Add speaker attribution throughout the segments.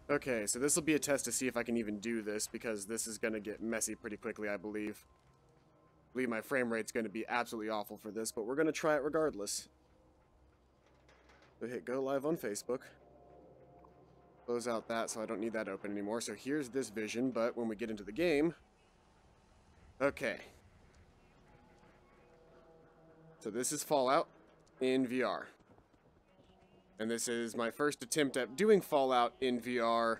Speaker 1: Okay, so this will be a test to see if I can even do this, because this is going to get messy pretty quickly, I believe. I believe my frame rate's going to be absolutely awful for this, but we're going to try it regardless. So hit go live on Facebook. Close out that so I don't need that open anymore. So here's this vision, but when we get into the game... Okay. So this is Fallout in VR. And this is my first attempt at doing Fallout in VR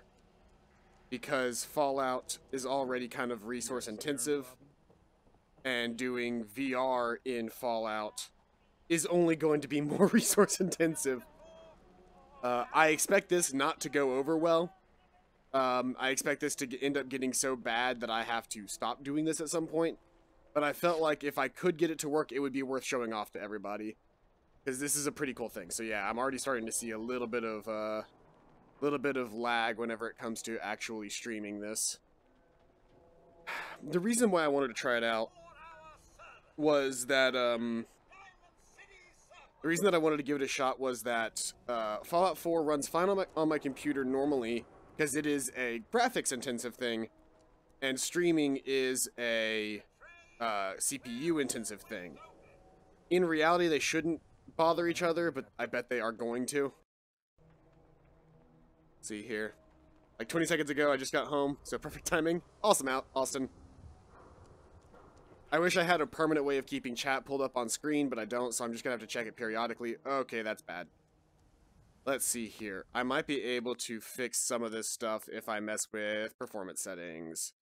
Speaker 1: because Fallout is already kind of resource intensive, and doing VR in Fallout is only going to be more resource intensive. I expect this not to go over well. I expect this to end up getting so bad that I have to stop doing this at some point. But I felt like if I could get it to work, it would be worth showing off to everybody, because this is a pretty cool thing. So yeah, I'm already starting to see a little bit of lag whenever it comes to actually streaming this. The reason why I wanted to try it out was that the reason that I wanted to give it a shot was that Fallout 4 runs fine on my computer normally, because it is a graphics intensive thing, and streaming is a CPU intensive thing. In reality, they shouldn't bother each other, but I bet they are going to. Let's see here. Like 20 seconds ago, I just got home, so perfect timing. Awesome out, Austin. I wish I had a permanent way of keeping chat pulled up on screen, but I don't, so I'm just gonna have to check it periodically. Okay, that's bad. Let's see here. I might be able to fix some of this stuff if I mess with performance settings.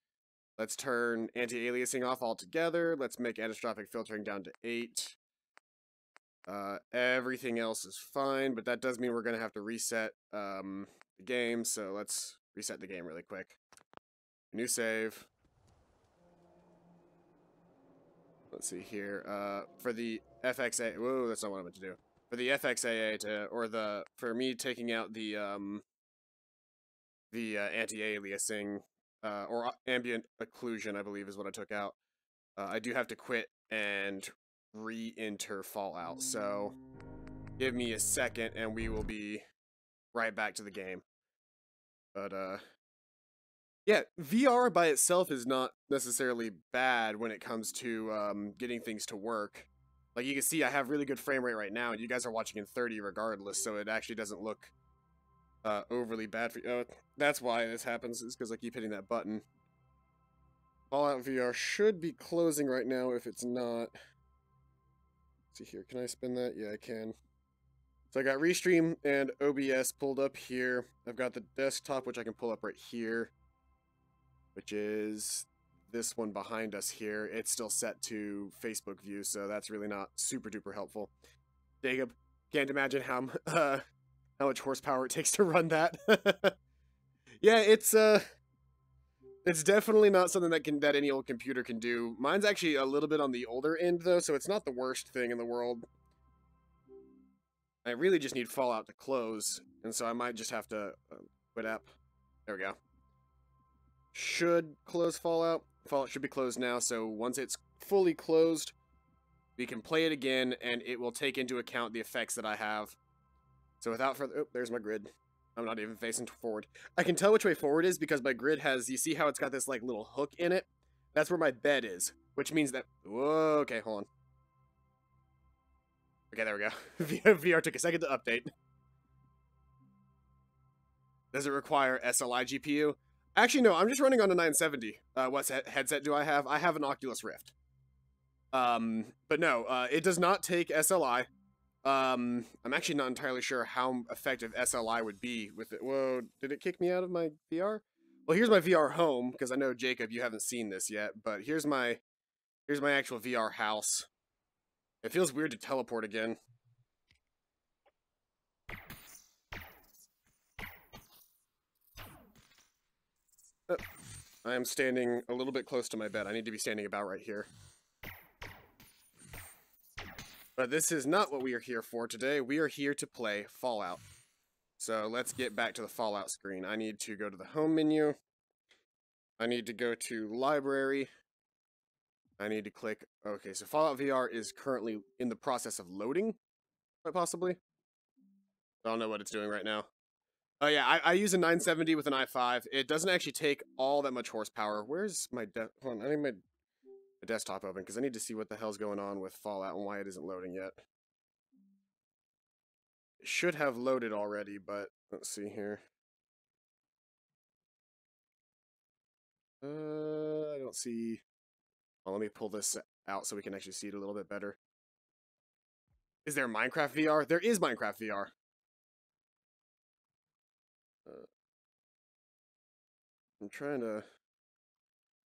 Speaker 1: Let's turn anti-aliasing off altogether. Let's make anisotropic filtering down to 8. Everything else is fine, but that does mean we're going to have to reset the game, so let's reset the game really quick. New save. Let's see here. For the FXA... Whoa, that's not what I meant to do. For the FXAA for me taking out the anti-aliasing, or ambient occlusion, I believe is what I took out. I do have to quit and re-enter Fallout, so give me a second and we will be right back to the game. But, yeah, VR by itself is not necessarily bad when it comes to getting things to work. Like, you can see I have really good frame rate right now, and you guys are watching in 30 regardless, so it actually doesn't look overly bad for you. Oh, that's why this happens, is because I keep hitting that button. Fallout VR should be closing right now if it's not. Let's see here, can I spin that? Yeah, I can. So I got Restream and OBS pulled up here. I've got the desktop, which I can pull up right here, which is this one behind us here. It's still set to Facebook view, so that's really not super duper helpful. Jacob, can't imagine how much horsepower it takes to run that. Yeah, it's definitely not something that any old computer can do. Mine's actually a little bit on the older end, though, so it's not the worst thing in the world. I really just need Fallout to close, and so I might just have to quit app. There we go. Should close Fallout. Fallout should be closed now, so once it's fully closed, we can play it again, and it will take into account the effects that I have. So without further... Oh, there's my grid. I'm not even facing forward. I can tell which way forward is because my grid has... You see how it's got this, like, little hook in it? That's where my bed is, which means that... Whoa, okay, hold on. Okay, there we go. VR took a second to update. Does it require SLI GPU? Actually, no, I'm just running on a 970. What headset do I have? I have an Oculus Rift. But no, it does not take SLI. I'm actually not entirely sure how effective SLI would be with it. Whoa, did it kick me out of my VR? Well, here's my VR home, because I know, Jacob, you haven't seen this yet, but here's my actual VR house. It feels weird to teleport again. Oh, I am standing a little bit close to my bed. I need to be standing about right here. But this is not what we are here for today. We are here to play Fallout. So let's get back to the Fallout screen. I need to go to the home menu. I need to go to library. I need to click... Okay, so Fallout VR is currently in the process of loading, quite possibly. I don't know what it's doing right now. Oh yeah, I use a 970 with an i5. It doesn't actually take all that much horsepower. Where's my hold on, I need my desktop open because I need to see what the hell's going on with Fallout and why it isn't loading yet. It should have loaded already, but let's see here. I don't see. Well, let me pull this out so we can actually see it a little bit better. Is there Minecraft VR? There is Minecraft VR. I'm trying to.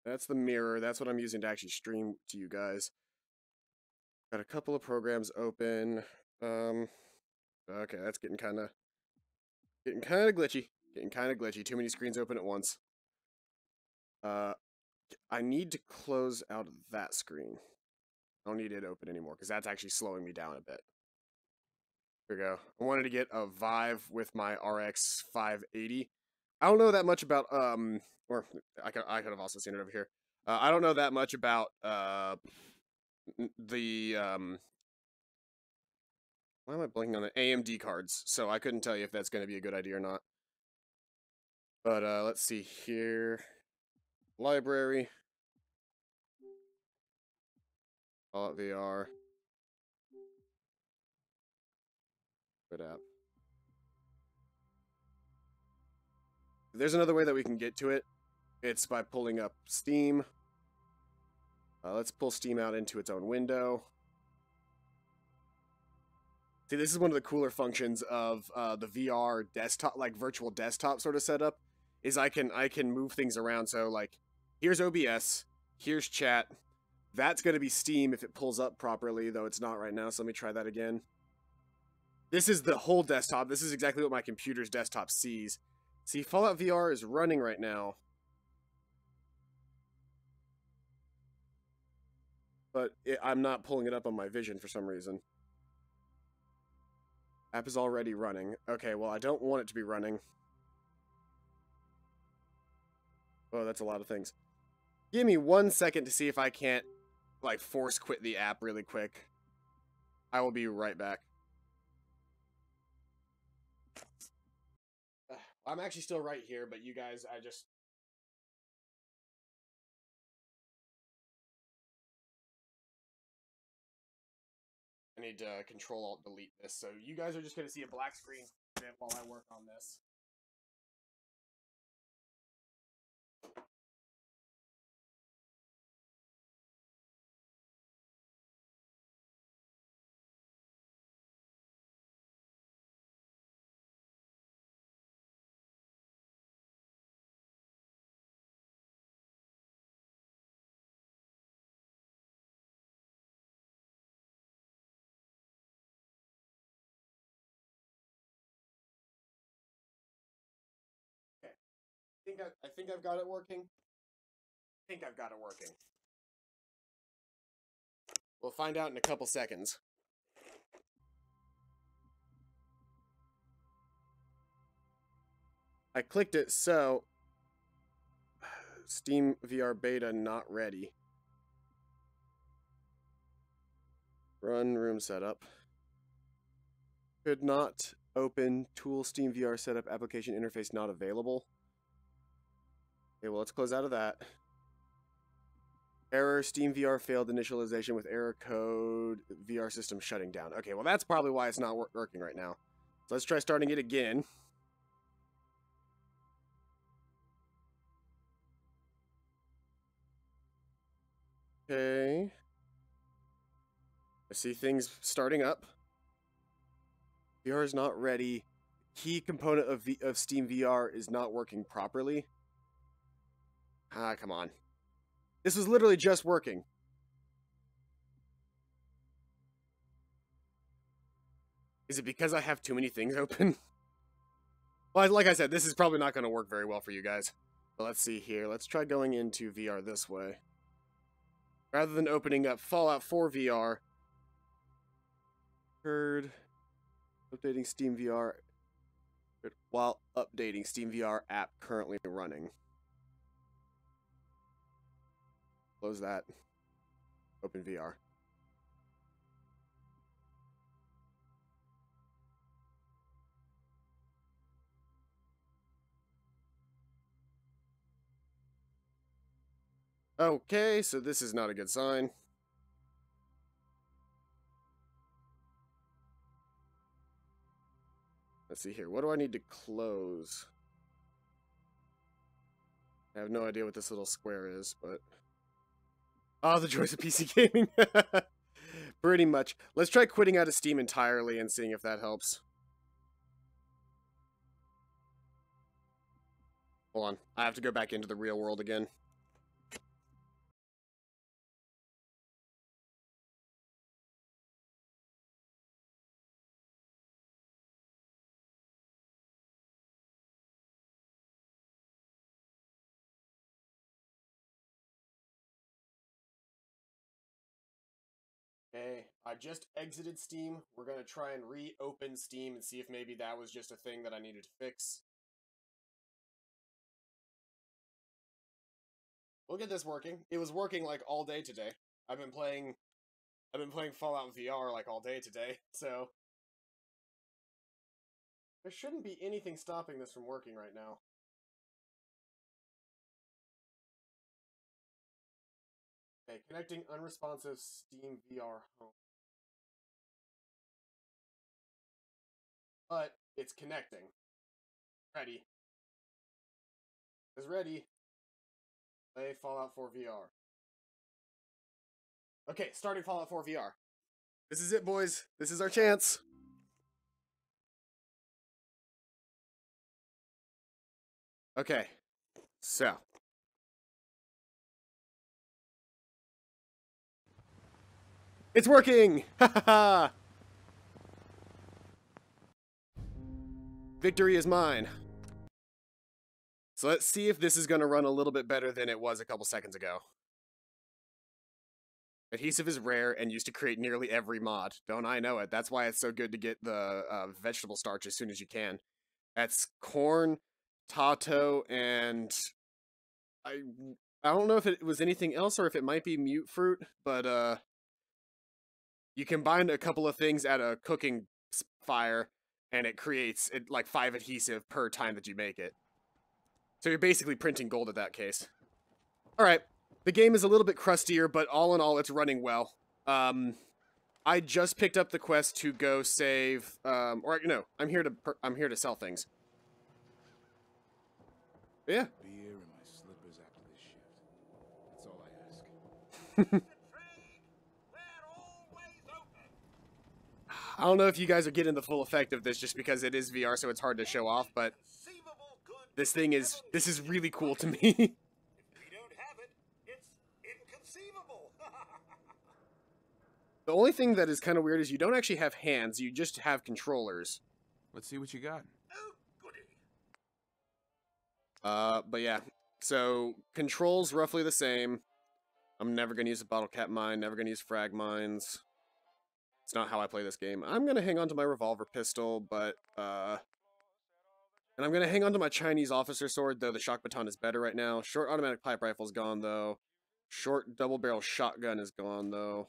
Speaker 1: That's the mirror. That's what I'm using to actually stream to you guys. Got a couple of programs open. Okay, that's getting kind of glitchy. Getting kind of glitchy. Too many screens open at once. I need to close out of that screen. I don't need it open anymore because that's actually slowing me down a bit. Here we go. I wanted to get a Vive with my RX 580. I don't know that much about or I could have also seen it over here. I don't know that much about the why am I blanking on the AMD cards? So I couldn't tell you if that's going to be a good idea or not. But let's see here. Library. Fallout VR. Good app. There's another way that we can get to it. It's by pulling up Steam. Let's pull Steam out into its own window. See, this is one of the cooler functions of the VR desktop, like virtual desktop sort of setup, is I can move things around. So like, here's OBS, here's chat. That's going to be Steam if it pulls up properly, though it's not right now. So let me try that again. This is the whole desktop. This is exactly what my computer's desktop sees. See, Fallout VR is running right now. But I'm not pulling it up on my Vision for some reason. App is already running. Okay, well, I don't want it to be running. Oh, that's a lot of things. Give me 1 second to see if I can't, like, force quit the app really quick. I will be right back. I'm actually still right here, but you guys, I need to Control-Alt-Delete this. So you guys are just going to see a black screen while I work on this. Okay. I think I've got it working. We'll find out in a couple seconds. I clicked it, so Steam VR beta not ready. Run room setup. Could not open tool Steam VR setup application interface not available. Okay, well, let's close out of that. Error, Steam VR failed initialization with error code, VR system shutting down. Okay, well, that's probably why it's not working right now. So let's try starting it again. Okay. I see things starting up. VR is not ready. Key component of Steam VR is not working properly. Ah, come on. This was literally just working. Is it because I have too many things open? Well, like I said, this is probably not going to work very well for you guys. But let's see here. Let's try going into VR this way. Rather than opening up Fallout 4 VR. Heard. Updating Steam VR. While updating Steam VR app currently running. Close that. Open VR. Okay, so this is not a good sign. Let's see here. What do I need to close? I have no idea what this little square is, but... Oh, the joys of PC gaming. Pretty much. Let's try quitting out of Steam entirely and seeing if that helps. Hold on. I have to go back into the real world again. Okay, I just exited Steam. We're going to try and reopen Steam and see if maybe that was just a thing that I needed to fix. We'll get this working. It was working like all day today. I've been playing Fallout VR like all day today, so there shouldn't be anything stopping this from working right now. Okay, connecting unresponsive Steam VR home. But it's connecting. Ready. Is ready. Play Fallout 4 VR. Okay, starting Fallout 4 VR. This is it, boys. This is our chance. Okay, so. It's working! Ha ha ha! Victory is mine. So let's see if this is going to run a little bit better than it was a couple seconds ago. Adhesive is rare and used to create nearly every mod. Don't I know it? That's why it's so good to get the vegetable starch as soon as you can. That's corn, tato, and I don't know if it was anything else or if it might be mute fruit, but you combine a couple of things at a cooking fire and it creates like 5 adhesive per time that you make it. So you're basically printing gold in that case. All right. The game is a little bit crustier, but all in all, it's running well. I just picked up the quest to go save, or no, I'm here to sell things. Yeah.
Speaker 2: Beer and my slippers after this shift. That's all I ask.
Speaker 1: I don't know if you guys are getting the full effect of this just because it is VR, so it's hard to show off, but this is really cool to me. The only thing that is kind of weird is you don't actually have hands, you just have controllers.
Speaker 2: Let's see what you got.
Speaker 1: But yeah. So, controls roughly the same. I'm never going to use a bottle cap mine, never going to use frag mines. It's not how I play this game. I'm going to hang on to my revolver pistol, but, and I'm going to hang on to my Chinese officer sword, though the shock baton is better right now. Short automatic pipe rifle's gone, though. Short double barrel shotgun is gone, though.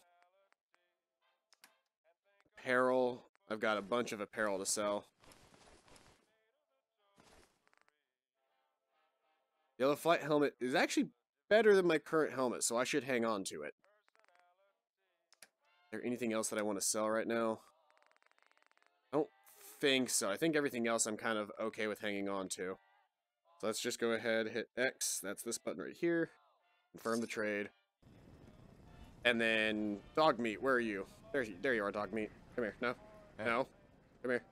Speaker 1: Apparel. I've got a bunch of apparel to sell. Yellow flight helmet is actually better than my current helmet, so I should hang on to it. Is there anything else that I want to sell right now? I don't think so. I think everything else I'm kind of okay with hanging on to. So let's just go ahead, hit X. That's this button right here. Confirm the trade. And then dog meat, where are you? There you are, dog meat. Come here. No? No? Come here.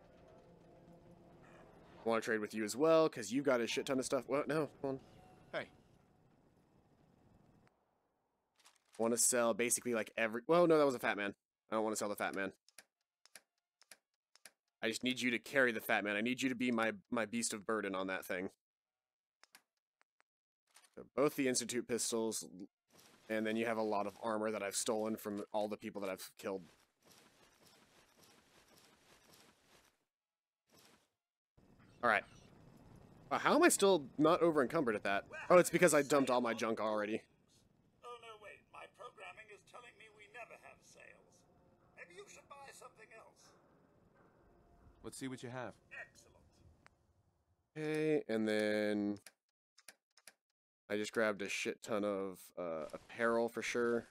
Speaker 1: I want to trade with you as well, because you've got a shit ton of stuff. What? No, come on.
Speaker 2: Hey.
Speaker 1: I want to sell basically like every... Well, no, that was a fat man. I don't want to sell the fat man. I just need you to carry the fat man. I need you to be my beast of burden on that thing. So both the Institute pistols, and then you have a lot of armor that I've stolen from all the people that I've killed. Alright. How am I still not over encumbered at that? Oh, it's because I dumped all my junk already.
Speaker 3: Oh, no, wait. My programming is telling me we never have sales. Maybe you should buy something else.
Speaker 2: Let's see what you have.
Speaker 3: Excellent.
Speaker 1: Okay, and then... I just grabbed a shit ton of apparel for sure.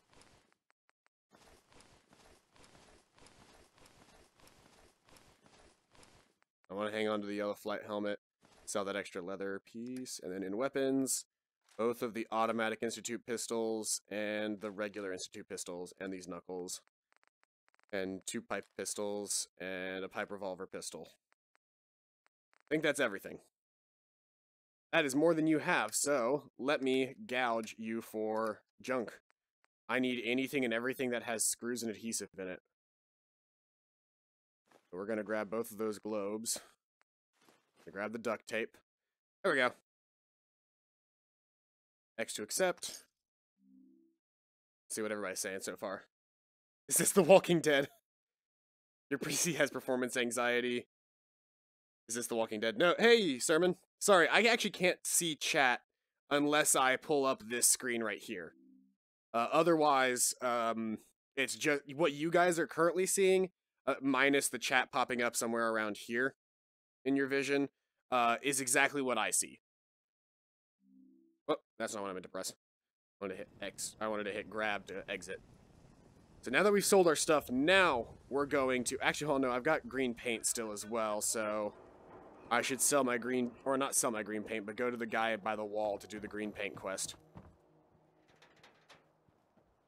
Speaker 1: I want to hang on to the yellow flight helmet, sell that extra leather piece, and then in weapons, both of the automatic Institute pistols and the regular Institute pistols and these knuckles. And 2 pipe pistols and a pipe revolver pistol. I think that's everything. That is more than you have, so let me gouge you for junk. I need anything and everything that has screws and adhesive in it. So we're going to grab both of those globes. Grab the duct tape. There we go. X to accept. See what everybody's saying so far. Is this The Walking Dead? Your PC has performance anxiety. Is this The Walking Dead? No. Hey, Sermon. Sorry, I actually can't see chat unless I pull up this screen right here. Otherwise, it's just what you guys are currently seeing, minus the chat popping up somewhere around here in your vision, is exactly what I see. Oh, that's not what I meant to press. I wanted to hit X. I wanted to hit grab to exit. So now that we've sold our stuff, now we're going to... Actually, hold on, no, I've got green paint still as well, so... I should sell my green... Or not sell my green paint, but go to the guy by the wall to do the green paint quest.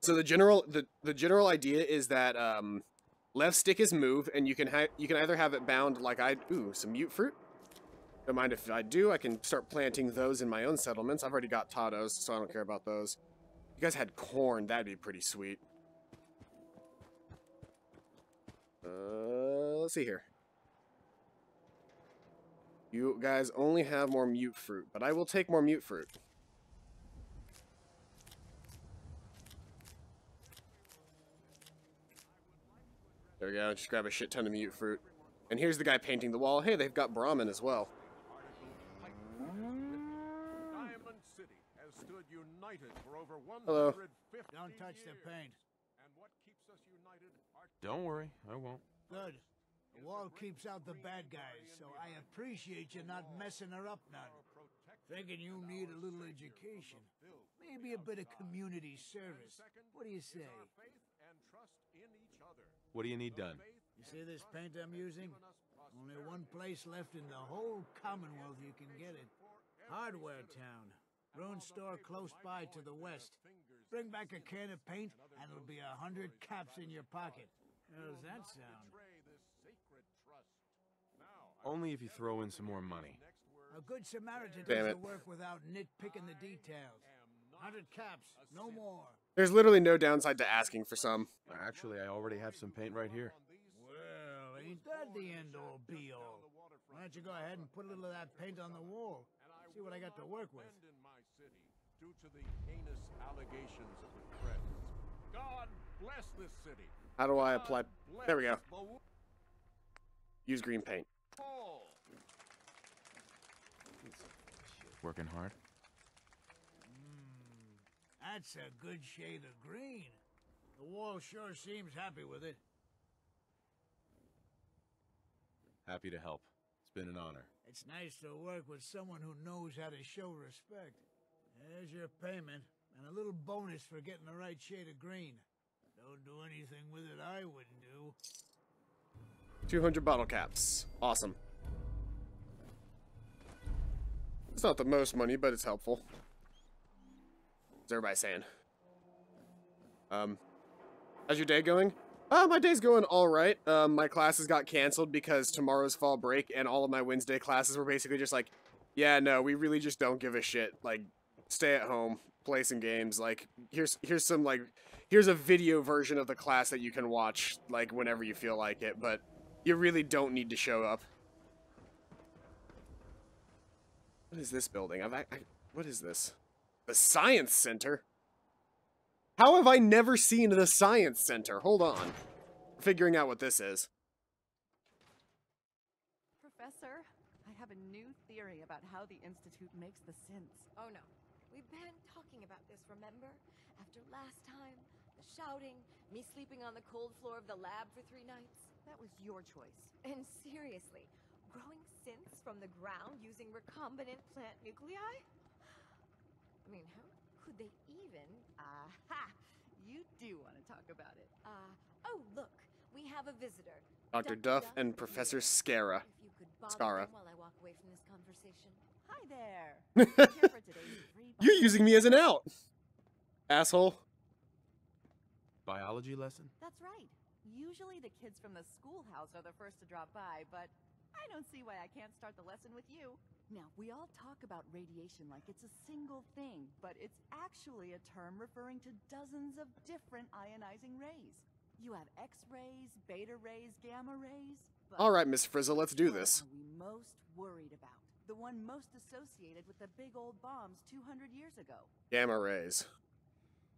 Speaker 1: So the general idea is that left stick is move, and you can either have it bound like I... Ooh, some mute fruit? Don't mind if I do. I can start planting those in my own settlements. I've already got potatoes, so I don't care about those. If you guys had corn, that'd be pretty sweet. Let's see here. You guys only have more mute fruit, but I will take more mute fruit. There we go. Just grab a shit ton of mute fruit. And here's the guy painting the wall. Hey, they've got Brahmin as well.
Speaker 2: Diamond City has stood united for over 150
Speaker 1: Hello.
Speaker 4: Don't touch the paint.
Speaker 2: And what keeps us united are...
Speaker 5: Don't worry, I won't.
Speaker 4: Good. The wall keeps out the bad guys, so I appreciate you not messing her up none. Thinking you need a little education. Maybe a bit of community service. What do you say?
Speaker 5: What do you need done?
Speaker 4: You see this paint I'm using? Only one place left in the whole Commonwealth you can get it. Hardware Town. Ruin store close by to the west. Bring back a can of paint, and it'll be 100 caps in your pocket. How does that sound?
Speaker 5: Only if you throw in some more money.
Speaker 4: A good Samaritan
Speaker 1: Damn
Speaker 4: does
Speaker 1: it.
Speaker 4: the work without nitpicking the details. 100 caps, no more.
Speaker 1: There's literally no downside to asking for some.
Speaker 5: Actually, I already have some paint right here.
Speaker 4: Well, ain't that the end-all be-all? Why don't you go ahead and put a little of that paint on the wall? See what I got to work with.
Speaker 2: Due to the heinous allegations of the press. God bless this city.
Speaker 1: How do I apply? There we go. Use green paint.
Speaker 5: Working hard?
Speaker 4: That's a good shade of green. The wall sure seems happy with it.
Speaker 5: Happy to help. It's been an honor.
Speaker 4: It's nice to work with someone who knows how to show respect. There's your payment, and a little bonus for getting the right shade of green. Don't do anything with it I wouldn't do.
Speaker 1: 200 bottle caps. Awesome. It's not the most money, but it's helpful. What's everybody saying? How's your day going? My day's going alright. My classes got canceled because tomorrow's fall break, and all of my Wednesday classes were basically just like, yeah, no, we really just don't give a shit. Like, stay at home, play some games. Like, here's a video version of the class that you can watch, like, whenever you feel like it, but you really don't need to show up. What is this building? What is this? The Science Center? How have I never seen the Science Center? Hold on. Figuring out what this is.
Speaker 6: Professor, I have a new theory about how the Institute makes the synths.
Speaker 7: Oh no. We've been talking about this, remember? After last time, the shouting, me sleeping on the cold floor of the lab for 3 nights.
Speaker 6: That was your choice.
Speaker 7: And seriously, growing synths from the ground using recombinant plant nuclei? I mean, how could they even?
Speaker 6: Aha! You do want to talk about it.
Speaker 7: Oh, look, we have a visitor.
Speaker 1: Dr. Duff and
Speaker 7: is
Speaker 1: Professor
Speaker 7: here.
Speaker 1: Scara.
Speaker 7: If you could bother
Speaker 1: Scara.
Speaker 7: them while I walk away from this conversation.
Speaker 6: Hi there. Here for today's free
Speaker 1: You're
Speaker 6: bite.
Speaker 1: using me as an out, asshole.
Speaker 5: Biology lesson?
Speaker 6: That's right. Usually the kids from the schoolhouse are the first to drop by, but I don't see why I can't start the lesson with you. Now, we all talk about radiation like it's a single thing, but it's actually a term referring to dozens of different ionizing rays. You have X-rays, beta rays, gamma rays. But
Speaker 1: All right, Miss Frizzle, let's do
Speaker 6: what
Speaker 1: this.
Speaker 6: are we most worried about? The one most associated with the big old bombs 200 years ago.
Speaker 1: Gamma rays.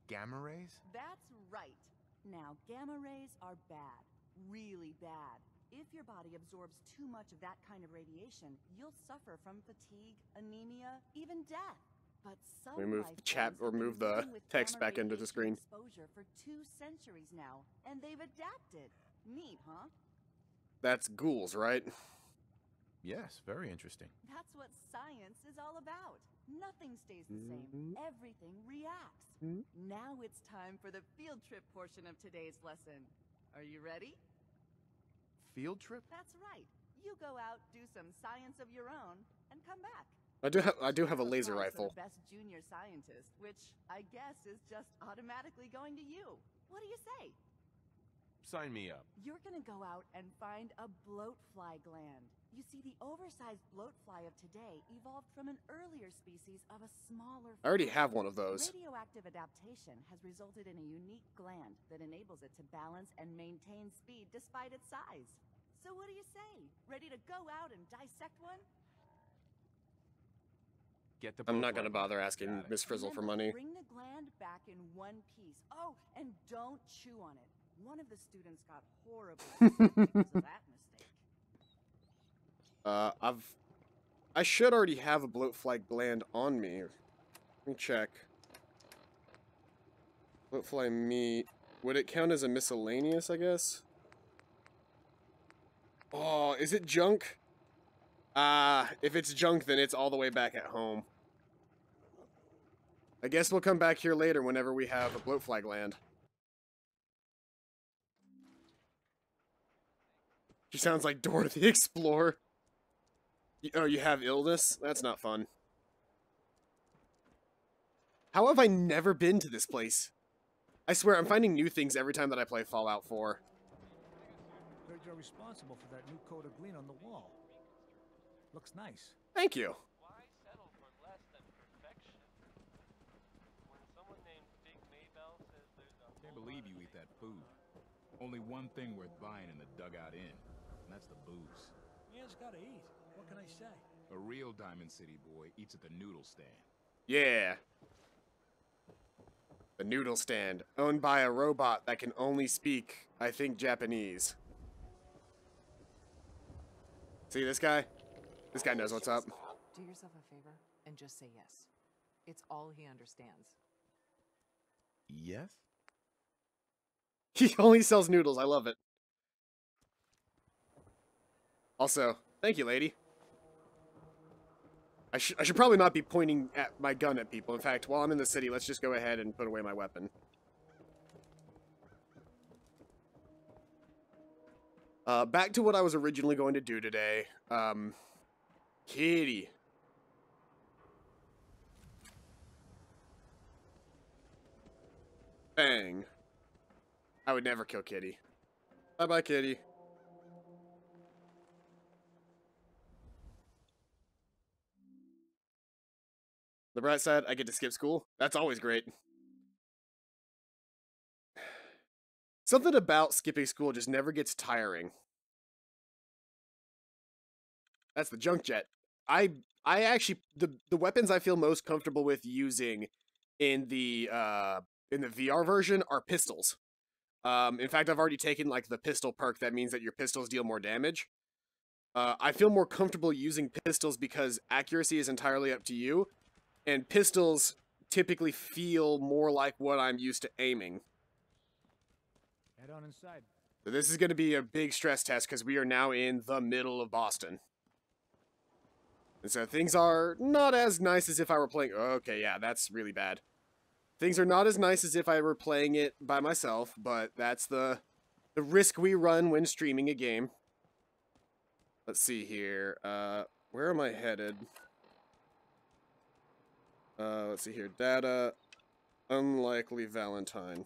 Speaker 5: Gamma rays?
Speaker 6: That's right. Now, gamma rays are bad. Really bad. If your body absorbs too much of that kind of radiation, you'll suffer from fatigue, anemia, even death. But some
Speaker 1: Remove
Speaker 6: life
Speaker 1: the chat
Speaker 6: forms
Speaker 1: or
Speaker 6: have been
Speaker 1: move the
Speaker 6: living with
Speaker 1: text
Speaker 6: gamma
Speaker 1: back into the
Speaker 6: radiation
Speaker 1: screen.
Speaker 6: Exposure for 2 centuries now, and they've adapted. Neat, huh?
Speaker 1: That's ghouls, right?
Speaker 5: Yes, very interesting.
Speaker 6: That's what science is all about. Nothing stays the same.
Speaker 1: Mhm.
Speaker 6: Everything reacts.
Speaker 1: Mhm.
Speaker 6: Now it's time for the field trip portion of today's lesson. Are you ready?
Speaker 5: Field trip?
Speaker 6: That's right. You go out, do some science of your own, and come back.
Speaker 1: I do have a laser
Speaker 6: Applause for
Speaker 1: rifle.
Speaker 6: the best junior scientist, which I guess is just automatically going to you. What do you say?
Speaker 5: Sign me up.
Speaker 6: You're gonna go out and find a bloatfly gland. You see, the oversized bloatfly of today evolved from an earlier species of a smaller
Speaker 1: I already
Speaker 6: fly.
Speaker 1: have one of those.
Speaker 6: Radioactive adaptation has resulted in a unique gland that enables it to balance and maintain speed despite its size. So what do you say? Ready to go out and dissect one?
Speaker 5: Get the
Speaker 1: I'm not
Speaker 5: blowfly
Speaker 1: gonna bother
Speaker 5: gland.
Speaker 1: asking
Speaker 5: Got it.
Speaker 1: Miss Frizzle for
Speaker 6: Remember,
Speaker 1: money.
Speaker 6: Bring the gland back in one piece. Oh, and don't chew on it. One of the students got horribly sick because of that mistake.
Speaker 1: I should already have a bloatfly gland on me. Let me check. Bloatfly meat. Would it count as a miscellaneous, I guess? Oh, is it junk? If it's junk, then it's all the way back at home. I guess we'll come back here later whenever we have a bloatfly gland. She sounds like Dora the Explorer. Oh, you have illness? That's not fun. How have I never been to this place? I swear, I'm finding new things every time that I play Fallout 4.
Speaker 4: Heard you're responsible for that new coat of green on the wall. Looks nice.
Speaker 1: Thank you.
Speaker 8: Why settle for less than perfection? When someone named Big Maybell says there's a
Speaker 9: Can't believe you eat that food. Only one thing worth buying in the dugout inn, and that's the booze.
Speaker 4: Man's gotta eat. What can I say?
Speaker 9: A real Diamond City boy eats at the noodle stand.
Speaker 1: Yeah. The noodle stand, owned by a robot that can only speak, I think, Japanese. See this guy? This guy knows what's up.
Speaker 10: Do yourself a favor and just say yes. It's all he understands.
Speaker 5: Yes?
Speaker 1: He only sells noodles. I love it. Also, thank you, lady. I should probably not be pointing at my gun at people. In fact, while I'm in the city, let's just go ahead and put away my weapon. Back to what I was originally going to do today. Kitty. Bang. I would never kill Kitty. Bye-bye, Kitty. The bright side, I get to skip school. That's always great. Something about skipping school just never gets tiring. That's the junk jet. I actually the weapons I feel most comfortable with using in the VR version are pistols. In fact, I've already taken like the pistol perk that means that your pistols deal more damage. I feel more comfortable using pistols because accuracy is entirely up to you, and pistols typically feel more like what I'm used to aiming.
Speaker 4: Head on inside.
Speaker 1: So this is going to be a big stress test because we are now in the middle of Boston. And so things are not as nice as if I were playing... Okay, yeah, that's really bad. Things are not as nice as if I were playing it by myself, but that's the risk we run when streaming a game. Let's see here. Where am I headed? Let's see here. Data. Unlikely Valentine.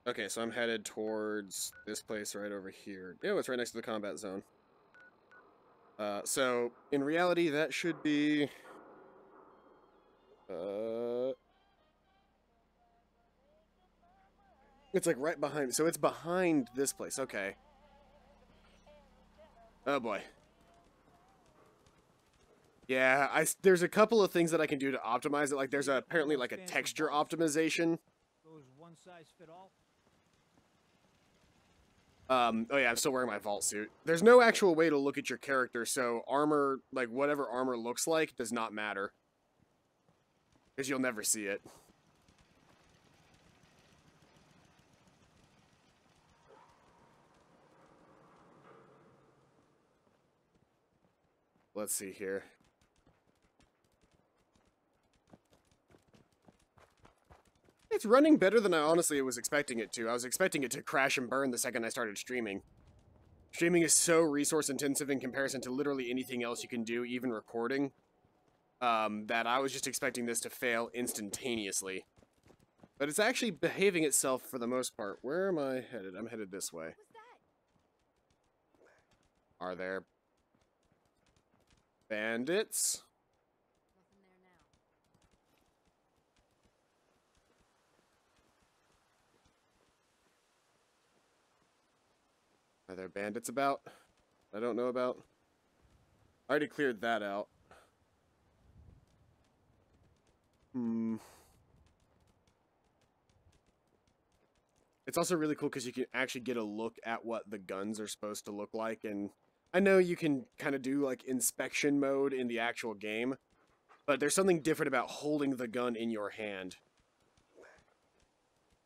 Speaker 1: Okay, so I'm headed towards this place right over here. Oh, it's right next to the combat zone. So, in reality, that should be... It's like right behind... So it's behind this place, okay. Oh boy. Yeah, there's a couple of things that I can do to optimize it. Like, there's apparently like a texture optimization.
Speaker 4: Goes one size fit all.
Speaker 1: Oh yeah, I'm still wearing my vault suit. There's no actual way to look at your character, so armor, like whatever armor looks like, does not matter. Because you'll never see it. Let's see here. It's running better than I honestly was expecting it to. I was expecting it to crash and burn the second I started streaming. Streaming is so resource intensive in comparison to literally anything else you can do, even recording, that I was just expecting this to fail instantaneously. But it's actually behaving itself for the most part. Where am I headed? I'm headed this way. Are there bandits? Are there bandits about? I don't know about. I already cleared that out. It's also really cool because you can actually get a look at what the guns are supposed to look like. And I know you can kind of do like inspection mode in the actual game, but there's something different about holding the gun in your hand.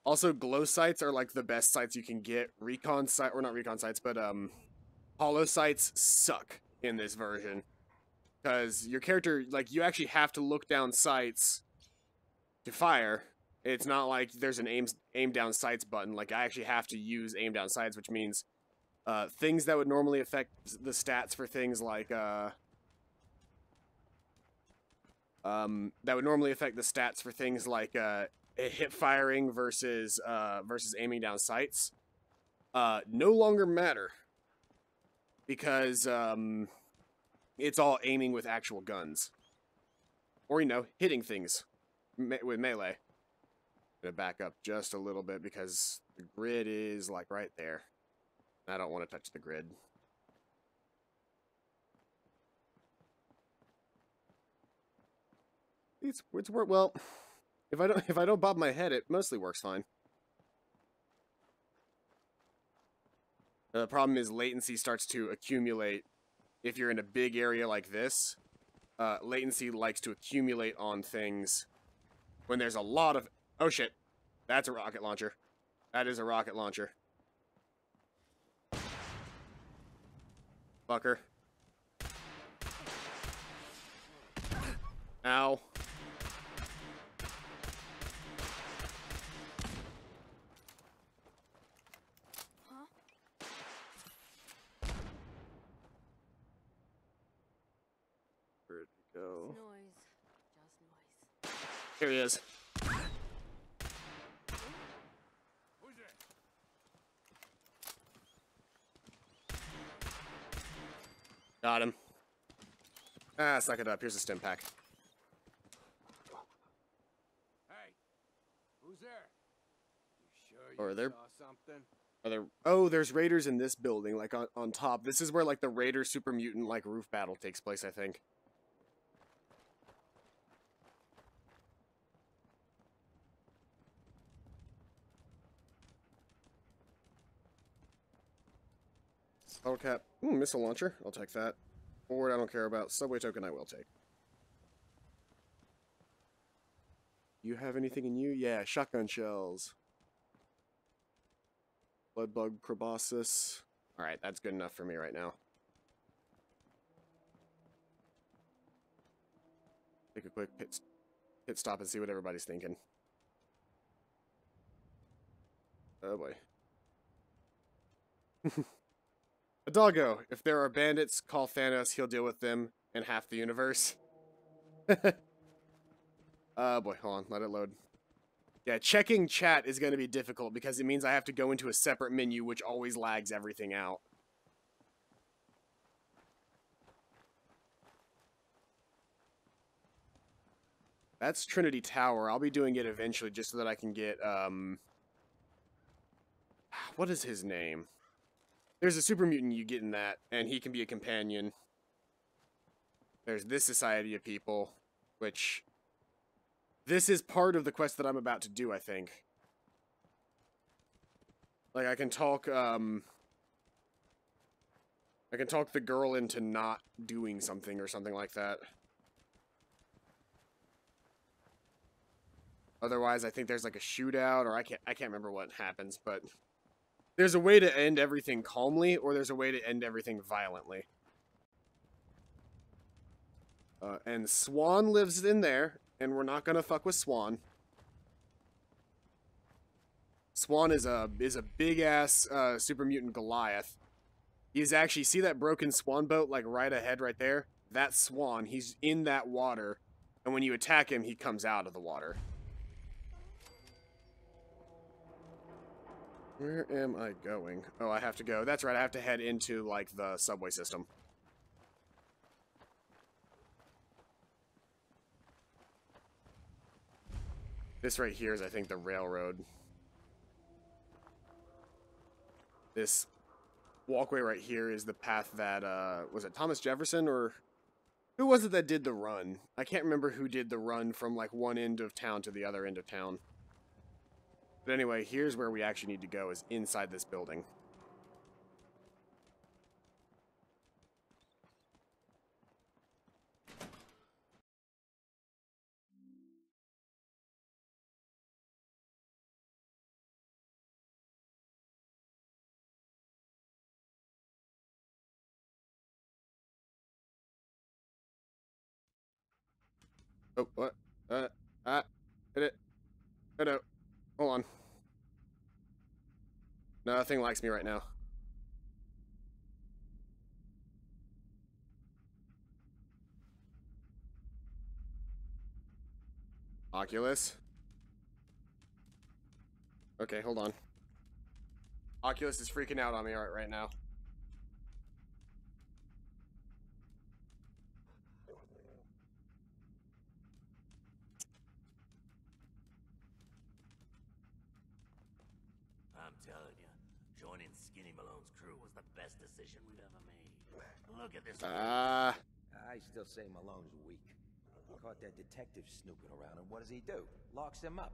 Speaker 1: Also, glow sights are like the best sights you can get. Recon sight, or not recon sights, but hollow sights suck in this version. Because your character, like, you actually have to look down sights to fire. It's not like there's an aim down sights button. Like, I actually have to use aim down sights, which means things that would normally affect the stats for things like hip firing versus aiming down sights no longer matter because it's all aiming with actual guns, or hitting things with melee. I'm gonna back up just a little bit because the grid is like right there. I don't want to touch the grid. It's work well. If I don't bob my head, it mostly works fine. The problem is latency starts to accumulate. If you're in a big area like this, latency likes to accumulate on things when there's a lot of... Oh shit, that's a rocket launcher. That is a rocket launcher. Fucker. Ow. Where'd he go?
Speaker 7: Noise. Just noise.
Speaker 1: Here he is.
Speaker 2: Who's there?
Speaker 1: Got him. Ah, suck it up. Here's a stim pack.
Speaker 2: Hey, who's there? You sure
Speaker 1: Or
Speaker 2: you
Speaker 1: there-
Speaker 2: saw something?
Speaker 1: Are there... Oh, there's raiders in this building, like on top. This is where like the raider super mutant like roof battle takes place, I think. Bottle cap. Missile launcher. I'll take that. Forward, I don't care about. Subway token, I will take. You have anything in you? Yeah, shotgun shells. Blood bug, proboscis. Alright, that's good enough for me right now. Take a quick pit stop and see what everybody's thinking. Oh boy. A doggo. If there are bandits, call Thanos. He'll deal with them and half the universe. Oh boy, hold on. Let it load. Yeah, checking chat is going to be difficult because it means I have to go into a separate menu, which always lags everything out. That's Trinity Tower. I'll be doing it eventually just so that I can get, what is his name? There's a super mutant you get in that, and he can be a companion. There's this Society of People, which... This is part of the quest that I'm about to do, I think. Like, I can talk the girl into not doing something or something like that. Otherwise, I think there's like a shootout, or I can't remember what happens, but there's a way to end everything calmly, or there's a way to end everything violently. And Swan lives in there, and we're not gonna fuck with Swan. Swan is a big ass super mutant Goliath. He's actually, see that broken Swan boat like right ahead, right there? That's Swan. He's in that water, and when you attack him, he comes out of the water. Where am I going? Oh, I have to go. That's right, I have to head into, like, the subway system. This right here is, I think, the railroad. This walkway right here is the path that, was it Thomas Jefferson, or... Who was it that did the run? I can't remember who did the run from, like, one end of town to the other end of town. But anyway, here's where we actually need to go, is inside this building. Oh, what? Hit it. No. Hold on. Nothing likes me right now. Oculus? Okay, hold on. Oculus is freaking out on me right now.
Speaker 3: I'm telling you, joining Skinny Malone's crew was the best decision we've ever made. Look at this.
Speaker 11: I still say Malone's weak. Caught that detective snooping around, and what does he do? Locks him up.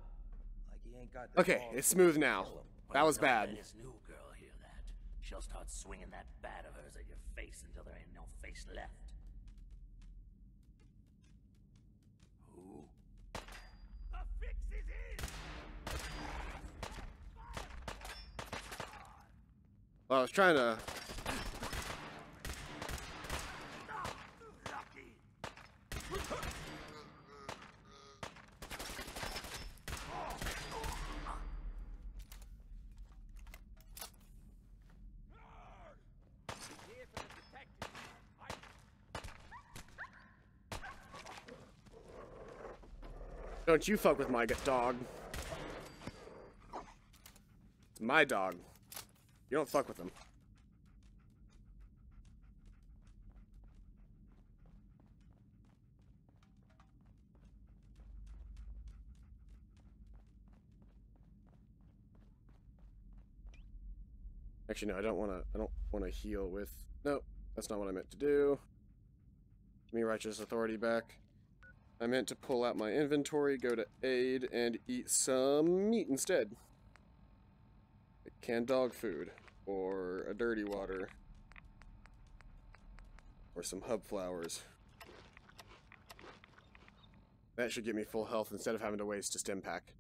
Speaker 11: Like he ain't got the
Speaker 1: Okay, it's smooth now. That was bad.
Speaker 3: Let this new girl hear that. She'll start swinging that bat of hers at your face until there ain't no face left. Who? The fix is in!
Speaker 1: Well, I was trying to... Don't you fuck with my dog. It's my dog. You don't fuck with him. Actually, no, I don't want to heal with... No, that's not what I meant to do. Give me Righteous Authority back. I meant to pull out my inventory, go to aid, and eat some meat instead. Like canned dog food, or a dirty water, or some hub flowers. That should get me full health instead of having to waste a stim pack.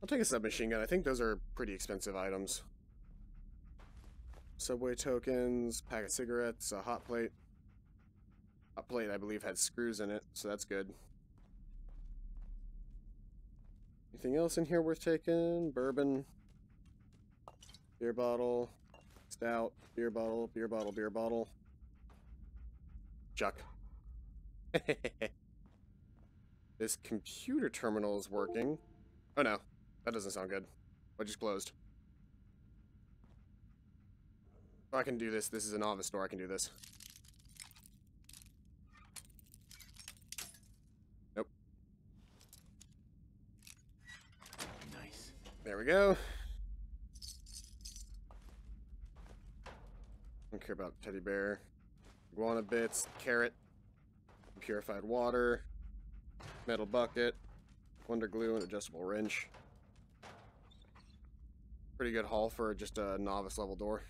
Speaker 1: I'll take a submachine gun. I think those are pretty expensive items. Subway tokens, pack of cigarettes, a hot plate. Hot plate, I believe, had screws in it, so that's good. Anything else in here worth taking? Bourbon, beer bottle, stout, beer bottle, beer bottle, beer bottle. Chuck. This computer terminal is working. Oh no, that doesn't sound good. I just closed. Oh, I can do this. This is an office store. I can do this. Nope.
Speaker 5: Nice.
Speaker 1: There we go. Don't care about teddy bear. Iguana bits, carrot, purified water, metal bucket, wonder glue, and adjustable wrench. Pretty good haul for just a novice level door.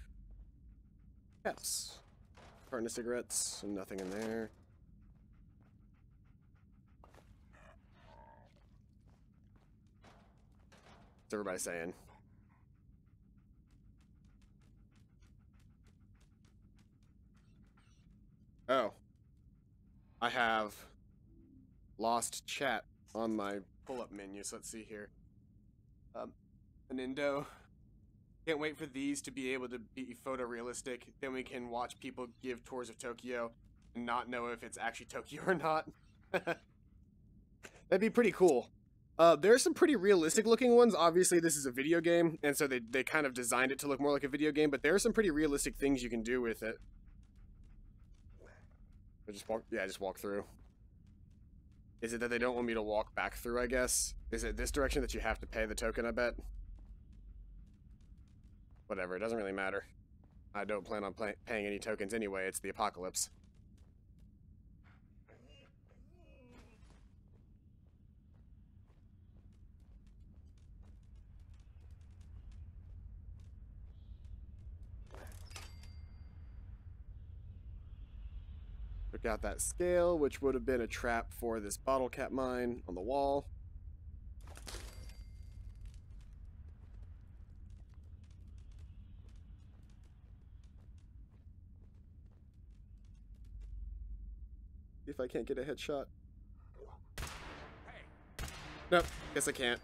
Speaker 1: Caps. Carton of cigarettes, and nothing in there. What's everybody saying? Oh. I have lost chat on my pull-up menu, so let's see here. An Indo. Can't wait for these to be able to be photorealistic. Then we can watch people give tours of Tokyo and not know if it's actually Tokyo or not. That'd be pretty cool. There are some pretty realistic looking ones. Obviously, this is a video game, and so they kind of designed it to look more like a video game, but there are some pretty realistic things you can do with it. Just walk through. Is it that they don't want me to walk back through, I guess? Is it this direction that you have to pay the token, I bet? Whatever, it doesn't really matter. I don't plan on paying any tokens anyway, it's the apocalypse. Took out that scale, which would have been a trap for this bottle cap mine on the wall. See if I can't get a headshot. Nope, guess I can't.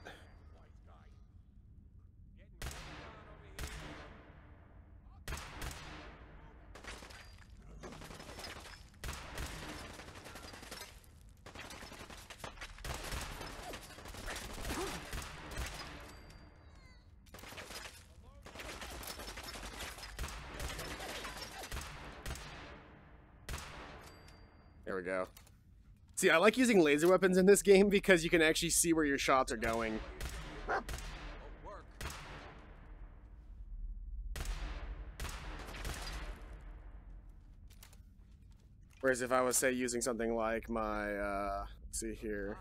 Speaker 1: There we go. See, I like using laser weapons in this game because you can actually see where your shots are going. Whereas if I was, say, using something like my, let's see here.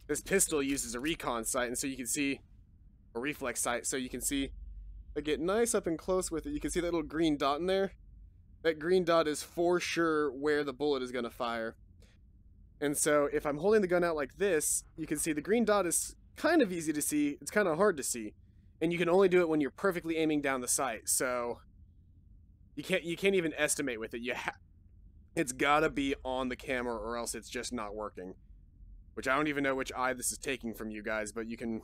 Speaker 1: This pistol uses a recon sight, and so you can see, a reflex sight, so you can see. I get nice up and close with it. You can see that little green dot in there. That green dot is for sure where the bullet is going to fire. And so if I'm holding the gun out like this, you can see the green dot is kind of easy to see. It's kind of hard to see. And you can only do it when you're perfectly aiming down the sight. So you can't even estimate with it. It's got to be on the camera or else it's just not working. Which I don't even know which eye this is taking from you guys, but you can...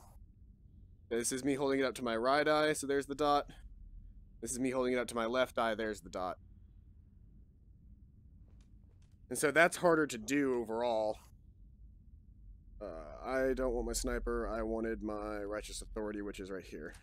Speaker 1: This is me holding it up to my right eye, so there's the dot. This is me holding it up to my left eye, there's the dot. And so that's harder to do overall. I don't want my sniper, I wanted my righteous authority, which is right here.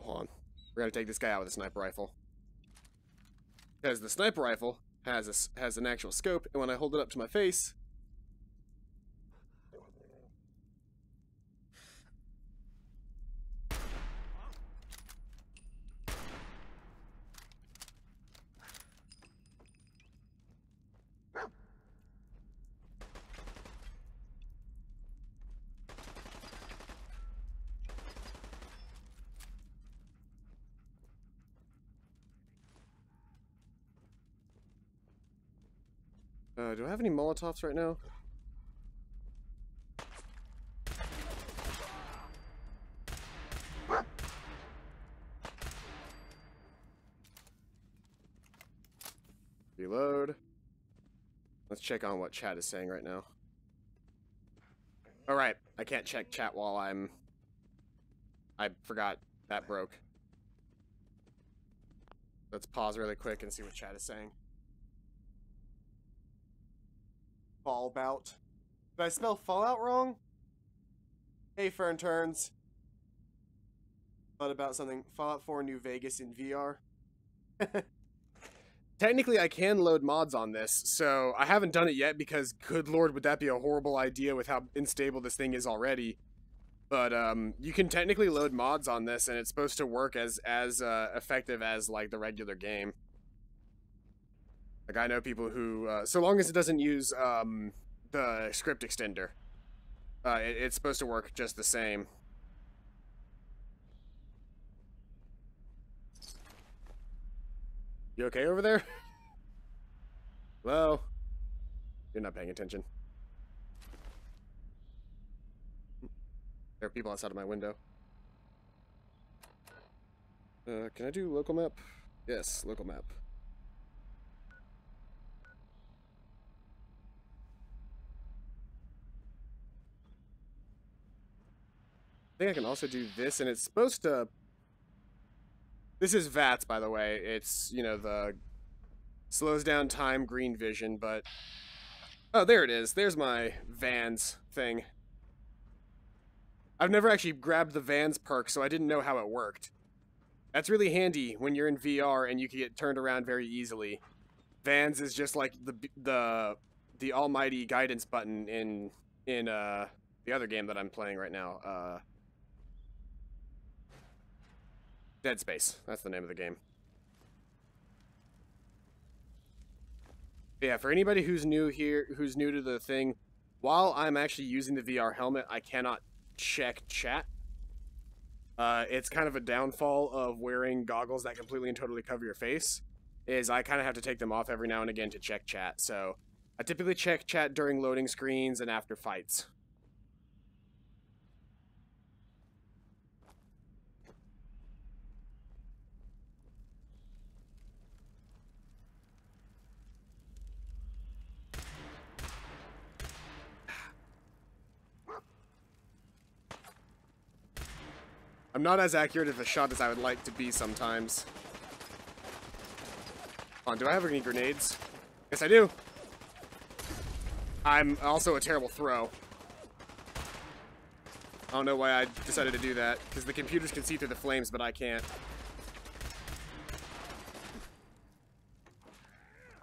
Speaker 1: Hold on. We're gonna take this guy out with a sniper rifle. Because the sniper rifle has an actual scope, and when I hold it up to my face, Do I have any Molotovs right now? Reload. Let's check on what chat is saying right now. Alright, I can't check chat while I forgot that broke. Let's pause really quick and see what chat is saying. Fallout. Did I spell Fallout wrong? Hey, Fern Turns. Thought about something. Fallout 4 New Vegas in VR. Technically, I can load mods on this, so I haven't done it yet because, good lord, would that be a horrible idea with how unstable this thing is already. But you can technically load mods on this, and it's supposed to work as effective as like the regular game. Like I know people who, so long as it doesn't use the script extender, it's supposed to work just the same. You okay over there? Hello? You're not paying attention. There are people outside of my window. Can I do local map? Yes, local map. I think I can also do this, and it's supposed to... This is VATS, by the way. It's, you know, the slows down time green vision, but... Oh, there it is. There's my Vans thing. I've never actually grabbed the Vans perk, so I didn't know how it worked. That's really handy when you're in VR and you can get turned around very easily. Vans is just like the almighty guidance button in the other game that I'm playing right now. Dead Space. That's the name of the game. But yeah, for anybody who's new here, who's new to the thing, while I'm actually using the VR helmet, I cannot check chat. It's kind of a downfall of wearing goggles that completely and totally cover your face, is I kind of have to take them off every now and again to check chat. So I typically check chat during loading screens and after fights. I'm not as accurate of a shot as I would like to be sometimes. Do I have any grenades? Yes, I do. I'm also a terrible throw. I don't know why I decided to do that, because the computers can see through the flames, but I can't.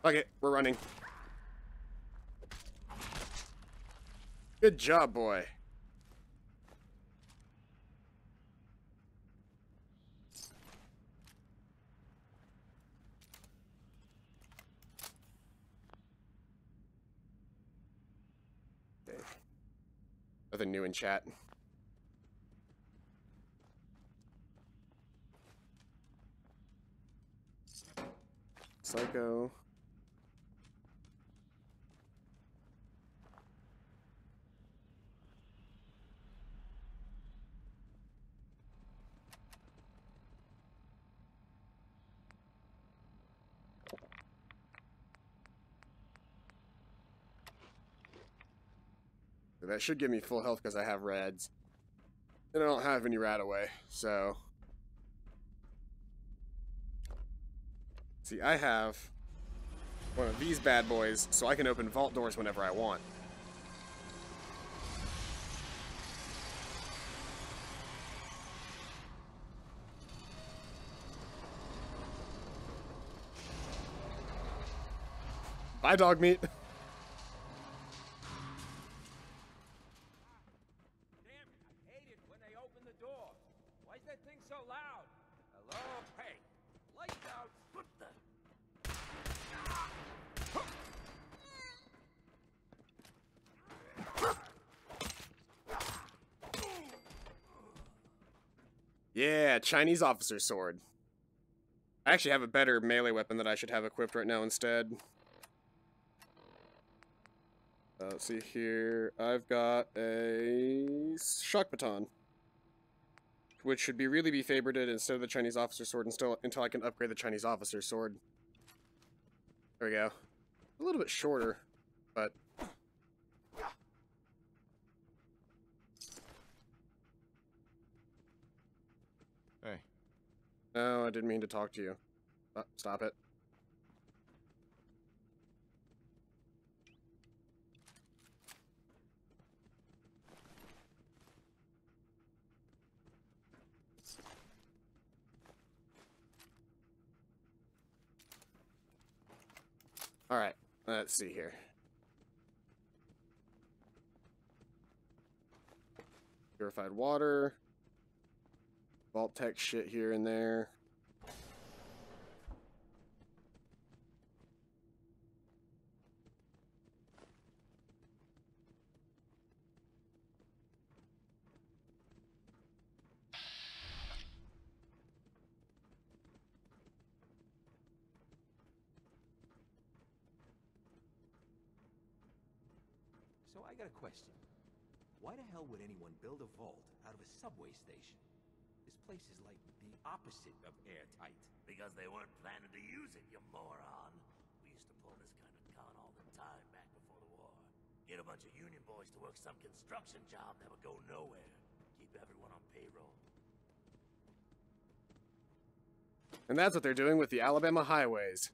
Speaker 1: Fuck it, we're running. Good job, boy. Nothing new in chat. Psycho. That should give me full health because I have reds. And I don't have any rat away, so... See, I have one of these bad boys, so I can open vault doors whenever I want. Bye, dog meat. Yeah, Chinese officer sword. I actually have a better melee weapon that I should have equipped right now instead. Let's see here. I've got a shock baton, which should really be favorited instead of the Chinese officer sword until I can upgrade the Chinese officer sword. There we go. A little bit shorter, but...
Speaker 9: Hey.
Speaker 1: No, I didn't mean to talk to you. Stop it. Alright, let's see here. Purified water. Vault tech shit here and there.
Speaker 11: So I got a question. Why the hell would anyone build a vault out of a subway station? This place is like the opposite of airtight.
Speaker 3: Because they weren't planning to use it, you moron. We used to pull this kind of con all the time back before the war. Get a bunch of union boys to work some construction job that would go nowhere. Keep everyone on payroll.
Speaker 1: And that's what they're doing with the Alabama highways.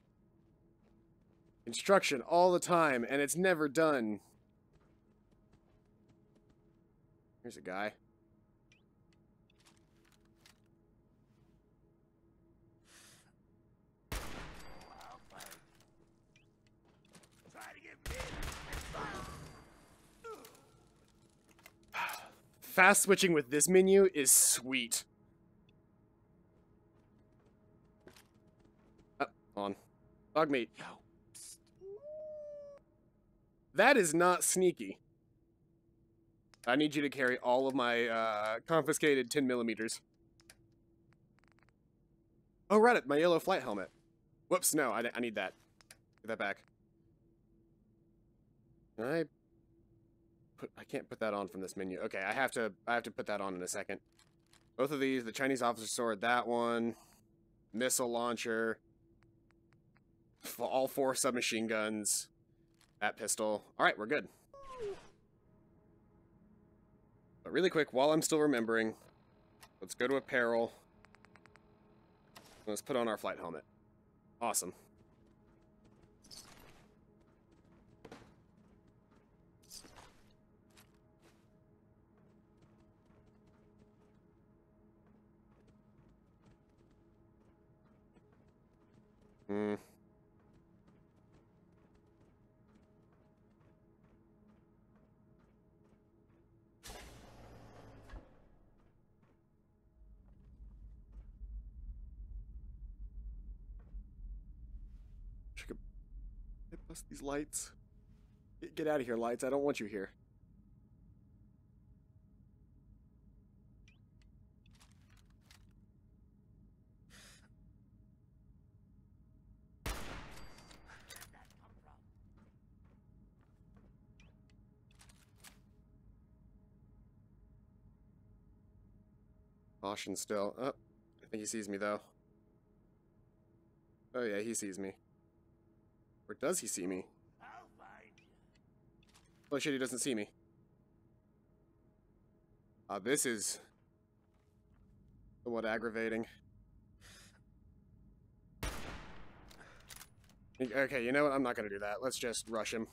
Speaker 1: Construction all the time, and it's never done. Here's a guy. Fast switching with this menu is sweet. On. Dog meat. That is not sneaky. I need you to carry all of my confiscated 10mm. Oh, right, my yellow flight helmet. Whoops, no, I need that. Get that back. I can't put that on from this menu. Okay, I have to put that on in a second. Both of these, the Chinese officer sword, that one, missile launcher, all 4 submachine guns, that pistol. All right, we're good. But really quick, while I'm still remembering, let's go to apparel. Let's put on our flight helmet. Awesome. Bust these lights. Get out of here, lights. I don't want you here. Caution still. Oh, I think he sees me, though. Oh, yeah, he sees me. Or does he see me? Oh shit, he doesn't see me. This is somewhat aggravating. Okay, you know what? I'm not gonna do that. Let's just rush him.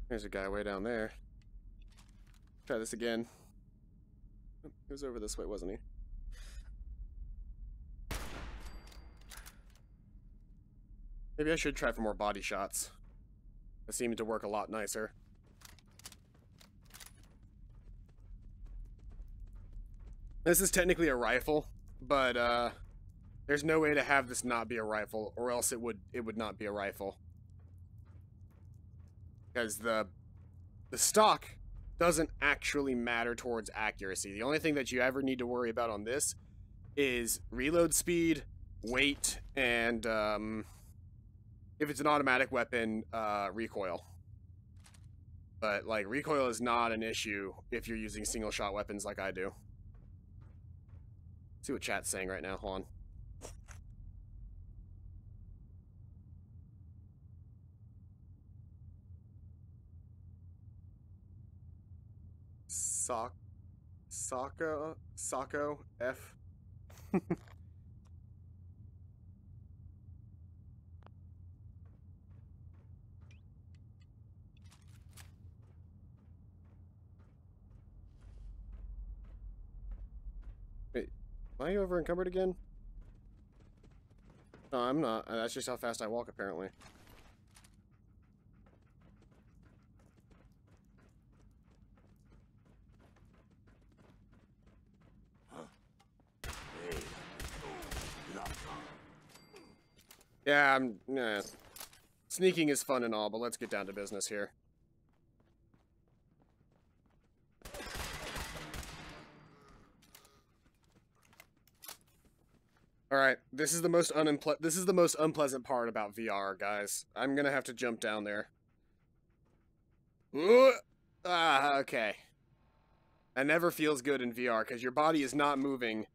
Speaker 1: There's a guy way down there. Try this again. Oh, he was over this way, wasn't he? Maybe I should try for more body shots. They seem to work a lot nicer. This is technically a rifle, but there's no way to have this not be a rifle, or else it would not be a rifle. Because the stock doesn't actually matter towards accuracy. The only thing that you ever need to worry about on this is reload speed, weight, and if it's an automatic weapon, recoil. But like recoil is not an issue if you're using single shot weapons like I do. See what chat's saying right now. Hold on. Socko F. Wait, am I over encumbered again? No, I'm not. That's just how fast I walk, apparently. Yeah, sneaking is fun and all, but let's get down to business here. All right, this is the most unpleasant part about VR, guys. I'm gonna have to jump down there. Ooh, okay. That never feels good in VR because your body is not moving,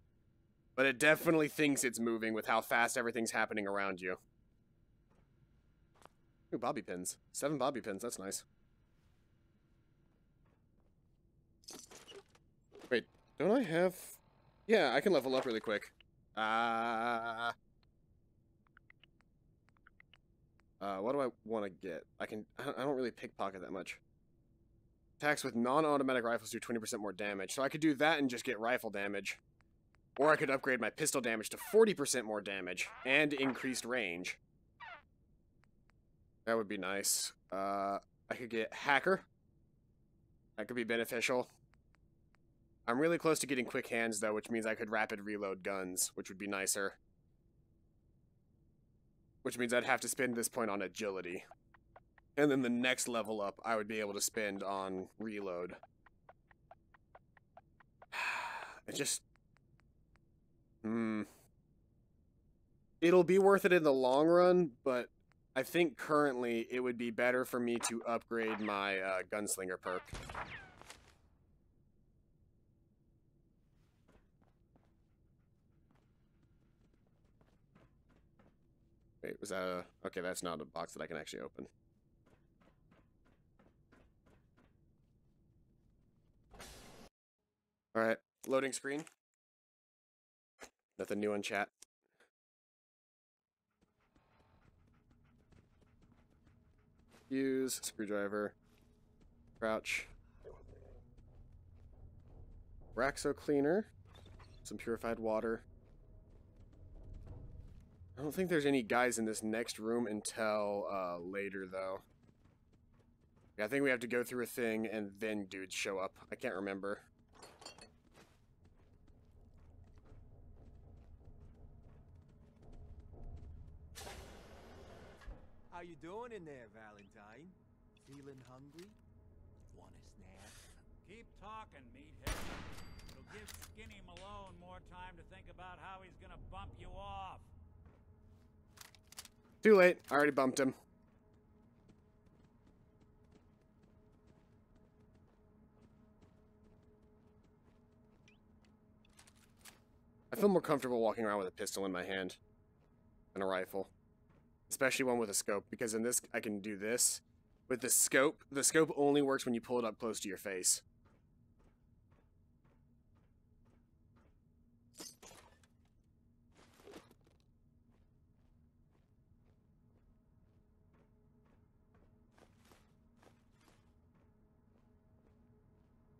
Speaker 1: but it definitely thinks it's moving with how fast everything's happening around you. Ooh, bobby pins. 7 bobby pins, that's nice. Wait, don't I have... Yeah, I can level up really quick. What do I want to get? I don't really pickpocket that much. Attacks with non-automatic rifles do 20% more damage, so I could do that and just get rifle damage. Or I could upgrade my pistol damage to 40% more damage and increased range. That would be nice. I could get Hacker. That could be beneficial. I'm really close to getting Quick Hands, though, which means I could rapid reload guns, which would be nicer. Which means I'd have to spend this point on Agility. And then the next level up, I would be able to spend on Reload. It just... It'll be worth it in the long run, but I think currently it would be better for me to upgrade my Gunslinger perk. Wait, was that a... Okay, that's not a box that I can actually open. Alright, loading screen. Nothing new in chat. Use screwdriver. Crouch. Raxo cleaner. Some purified water. I don't think there's any guys in this next room until later, though. Yeah, I think we have to go through a thing and then dudes show up. I can't remember.
Speaker 11: How you doing in there, Valentine? Feeling hungry? Want a snack?
Speaker 4: Keep talking, meathead. It'll give Skinny Malone more time to think about how he's gonna bump you off.
Speaker 1: Too late. I already bumped him. I feel more comfortable walking around with a pistol in my hand than a rifle. Especially one with a scope, because in this, I can do this. With the scope only works when you pull it up close to your face.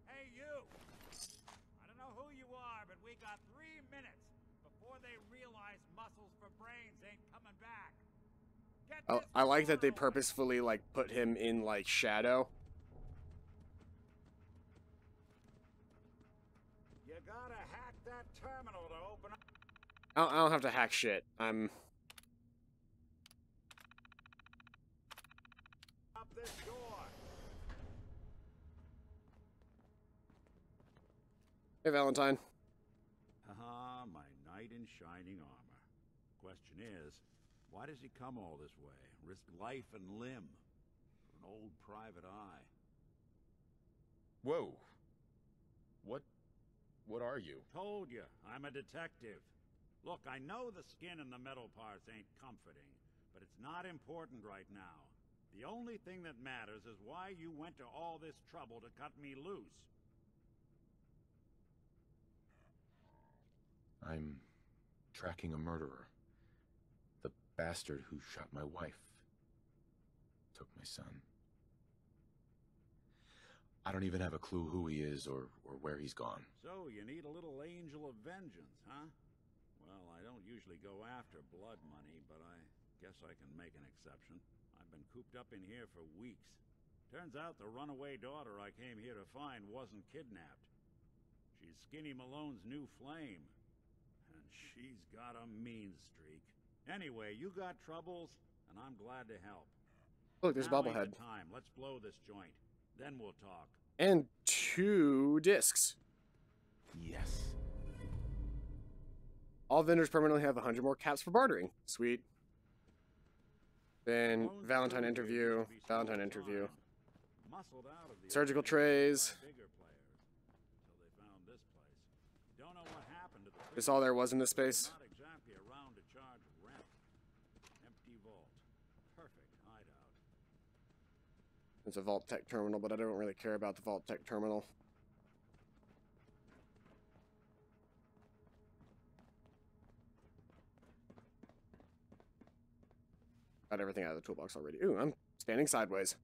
Speaker 4: Hey, you! I don't know who you are, but we got 3 minutes before they realize muscles for brains ain't coming back.
Speaker 1: I like that they purposefully, like, put him in, like, shadow.
Speaker 4: You gotta hack that terminal to open up.
Speaker 1: I don't have to hack shit. I'm...
Speaker 4: Up this door.
Speaker 1: Hey, Valentine.
Speaker 2: Haha, my knight in shining armor. Question is, why does he come all this way? Risk life and limb for an old private eye.
Speaker 9: Whoa. What are you?
Speaker 2: Told you, I'm a detective. Look, I know the skin and the metal parts ain't comforting, but it's not important right now. The only thing that matters is why you went to all this trouble to cut me loose.
Speaker 9: I'm tracking a murderer. The bastard who shot my wife. Took my son. I don't even have a clue who he is or where he's gone.
Speaker 2: So, you need a little angel of vengeance, huh? Well, I don't usually go after blood money, but I guess I can make an exception. I've been cooped up in here for weeks. Turns out the runaway daughter I came here to find wasn't kidnapped. She's Skinny Malone's new flame. And she's got a mean streak. Anyway, you got troubles, and I'm glad to help.
Speaker 1: Look, there's
Speaker 2: Now ain't
Speaker 1: Bobblehead.
Speaker 2: the time. Let's blow this joint. Then we'll talk.
Speaker 1: And 2 discs.
Speaker 9: Yes.
Speaker 1: All vendors permanently have 100 more caps for bartering. Sweet. Then Valentine interview. Valentine interview.
Speaker 2: Muscled out of the
Speaker 1: Surgical
Speaker 2: opening
Speaker 1: trays.
Speaker 2: by bigger players until they found this place. Don't know what happened to the
Speaker 1: That's all there was in this space.
Speaker 2: Not exactly around to charge rent. Empty vault. Perfect hideout.
Speaker 1: It's a Vault Tech terminal, but I don't really care about the Vault Tech terminal. Got everything out of the toolbox already. Ooh, I'm standing sideways.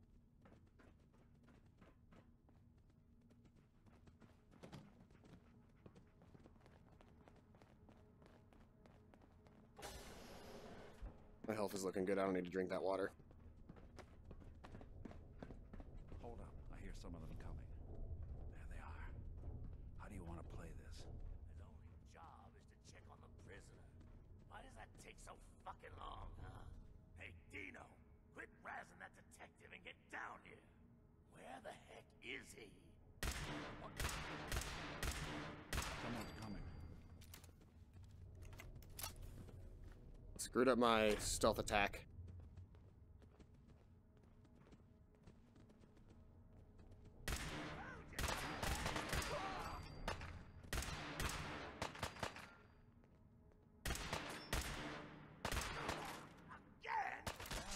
Speaker 1: My health is looking good. I don't need to drink that water.
Speaker 2: Hold up. I hear some of them coming. There they are. How do you want to play this?
Speaker 3: His only job is to check on the prisoner. Why does that take so fucking long, huh? Hey, Dino, quit razzing that detective and get down here. Where the heck is he?
Speaker 2: Someone's coming.
Speaker 1: Screwed up my stealth attack.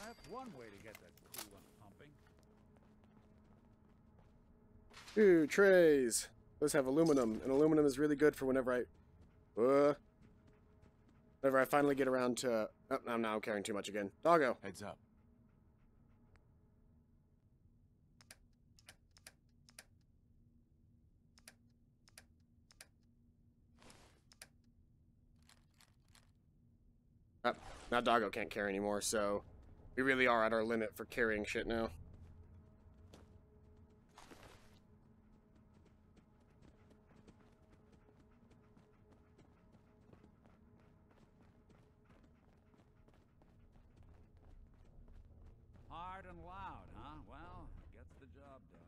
Speaker 2: That's one way to get that coolant pumping.
Speaker 1: Ooh, trays. Those have aluminum, and aluminum is really good for whenever I finally get around to... Oh, I'm now carrying too much again. Doggo.
Speaker 9: Heads up.
Speaker 1: Now Doggo can't carry anymore, so we really are at our limit for carrying shit now.
Speaker 2: Hard and loud, huh? Well, gets the job done.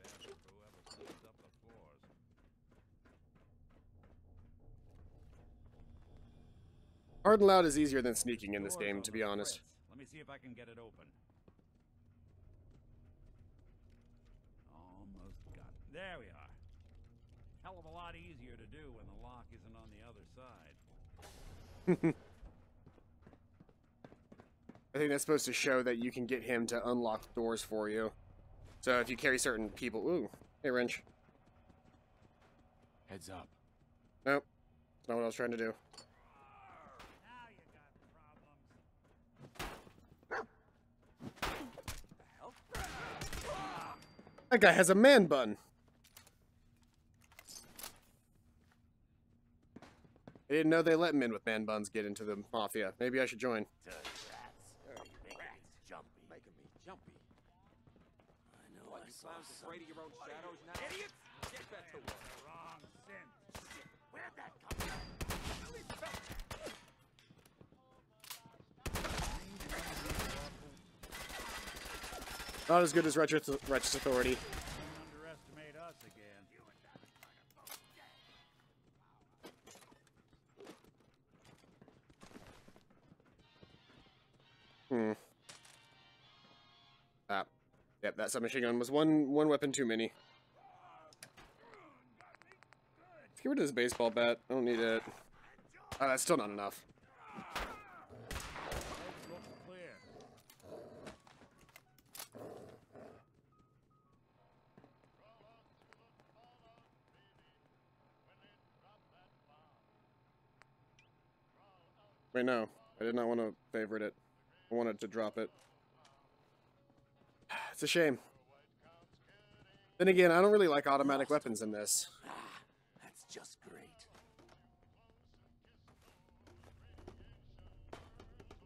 Speaker 2: Best for whoever cleans up the floors.
Speaker 1: Hard and loud is easier than sneaking in this
Speaker 2: Doors
Speaker 1: game,
Speaker 2: on
Speaker 1: to
Speaker 2: the
Speaker 1: be honest.
Speaker 2: fritz. Let me see if I can get it open. Almost got it. There we are. Hell of a lot easier to do when the lock isn't on the other side.
Speaker 1: I think that's supposed to show that you can get him to unlock doors for you. So if you carry certain people... Ooh, hey, wrench.
Speaker 9: Heads up.
Speaker 1: Nope. That's not what I was trying to do.
Speaker 2: Now you got problems.
Speaker 1: That guy has a man bun. I didn't know they let men with man buns get into the mafia. Maybe I should join.
Speaker 3: Dirty rats. Making me jumpy.
Speaker 11: Making me jumpy.
Speaker 3: I know
Speaker 11: What,
Speaker 3: I
Speaker 11: you
Speaker 3: saw
Speaker 11: clowns afraid of your own
Speaker 3: something.
Speaker 11: shadows now? Idiots! Get back to work.
Speaker 2: Wrong sin.
Speaker 3: Where'd that come from?
Speaker 1: Not as good as Righteous Authority.
Speaker 2: Underestimate us again.
Speaker 1: Yep, that submachine gun was one weapon too many. Let's get rid of this baseball bat. I don't need it. Oh, that's still not enough. Wait, no. I did not want to favorite it. I wanted to drop it. It's a shame. Then again, I don't really like automatic weapons in this.
Speaker 3: That's just great.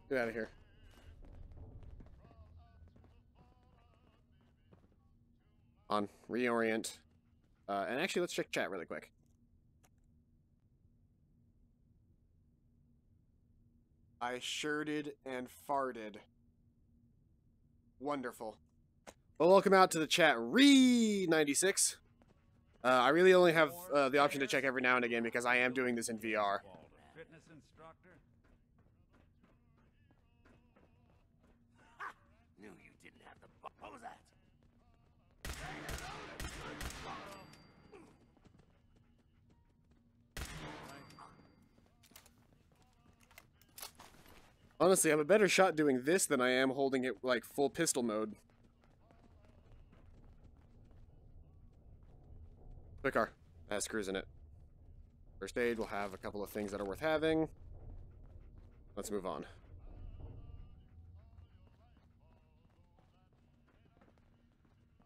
Speaker 1: Get out of here. On. Reorient. And actually, let's check chat really quick. I shirted and farted. Wonderful. Well, welcome out to the chat, Re96. I really only have the option to check every now and again because I am doing this in VR.
Speaker 2: Fitness instructor?
Speaker 3: Ha! Knew you didn't have the... What was that?
Speaker 1: Honestly, I'm a better shot doing this than I am holding it like full pistol mode. Quick car. Has screws in it. First aid, we'll have a couple of things that are worth having. Let's move on.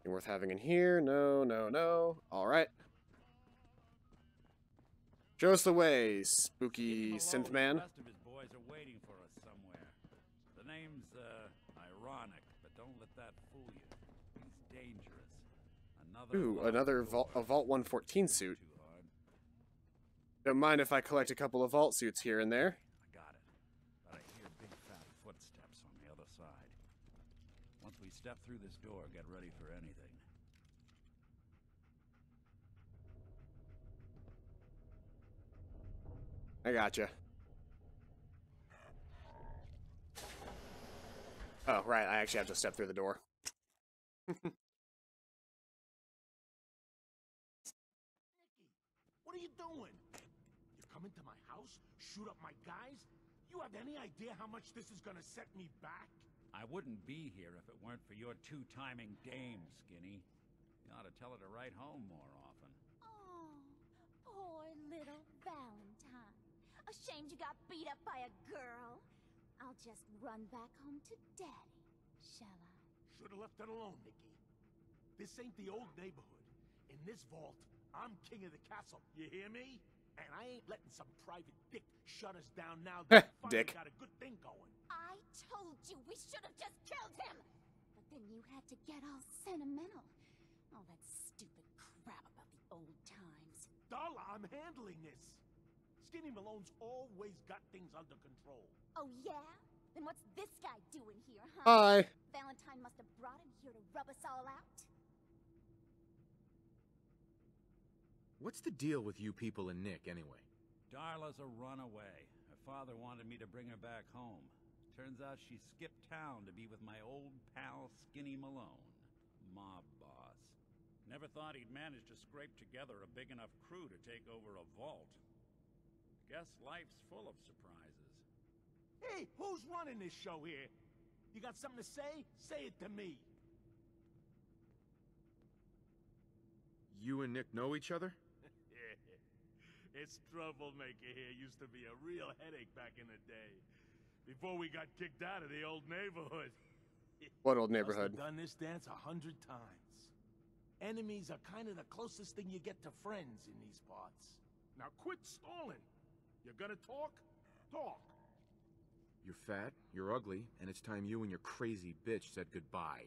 Speaker 1: Anything worth having in here? No, no, no. Alright. Show us the way, spooky synth man.
Speaker 2: The rest of his boys are waiting for us somewhere. The name's, ironic, but don't let that fool you. He's dangerous.
Speaker 1: Another Vault 114 suit. Don't mind if I collect a couple of Vault suits here and there.
Speaker 2: I got it. But I hear big fat footsteps on the other side. Once we step through this door, get ready for anything.
Speaker 1: I gotcha. Oh, right, I actually have to step through the door.
Speaker 3: What are you doing? You come into my house, shoot up my guys? You have any idea how much this is gonna set me back?
Speaker 2: I wouldn't be here if it weren't for your two-timing dame, Skinny. You ought to tell her to write home more often.
Speaker 12: Oh, poor little Valentine. Ashamed you got beat up by a girl. I'll just run back home to Daddy, shall I?
Speaker 3: Should've left it alone, Nikki. This ain't the old neighborhood. In this vault, I'm king of the castle. You hear me? And I ain't letting some private dick shut us down now that we finally got a good thing going.
Speaker 12: I told you we should have just killed him! But then you had to get all sentimental. All that stupid crap about the old times.
Speaker 3: Darla, I'm handling this. Skinny Malone's always got things under control.
Speaker 12: Oh, yeah? Then what's this guy doing here, huh?
Speaker 1: Hi.
Speaker 12: Valentine must have brought him here to rub us all out?
Speaker 9: What's the deal with you people and Nick, anyway?
Speaker 2: Darla's a runaway. Her father wanted me to bring her back home. Turns out she skipped town to be with my old pal Skinny Malone, mob boss. Never thought he'd manage to scrape together a big enough crew to take over a vault. Guess life's full of surprises.
Speaker 3: Hey, who's running this show here? You got something to say? Say it to me.
Speaker 9: You and Nick know each other?
Speaker 3: This troublemaker here used to be a real headache back in the day. Before we got kicked out of the old neighborhood.
Speaker 1: What old neighborhood?
Speaker 3: Must have done this dance 100 times. Enemies are kind of the closest thing you get to friends in these parts. Now quit stalling. You're gonna talk? Talk.
Speaker 9: You're fat, you're ugly, and it's time you and your crazy bitch said goodbye.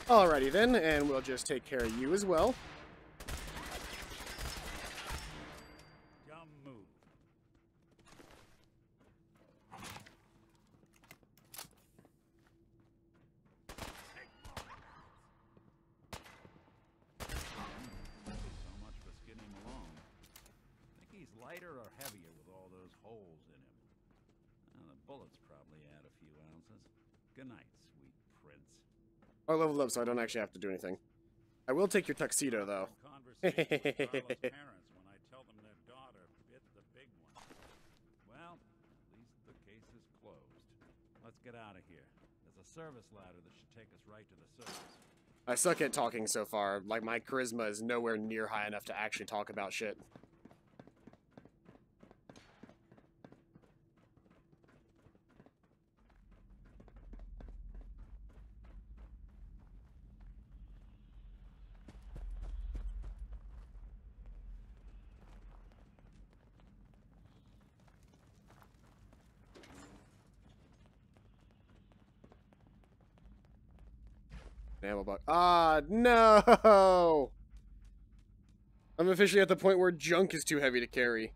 Speaker 1: Alrighty then, and we'll just take care of you as well.
Speaker 2: Dumb move. Good night, sweet prince.
Speaker 1: I leveled up, so I don't actually have to do anything. I will take your tuxedo, though.
Speaker 2: Conversation with Carla's parents when I tell them their daughter bit the big one. Well, at least the case is closed. Let's get out of here. There's a service ladder that should take us right to the surface.
Speaker 1: I suck at talking so far. Like, my charisma is nowhere near high enough to actually talk about shit. Ammo box. Ah, no! I'm officially at the point where junk is too heavy to carry.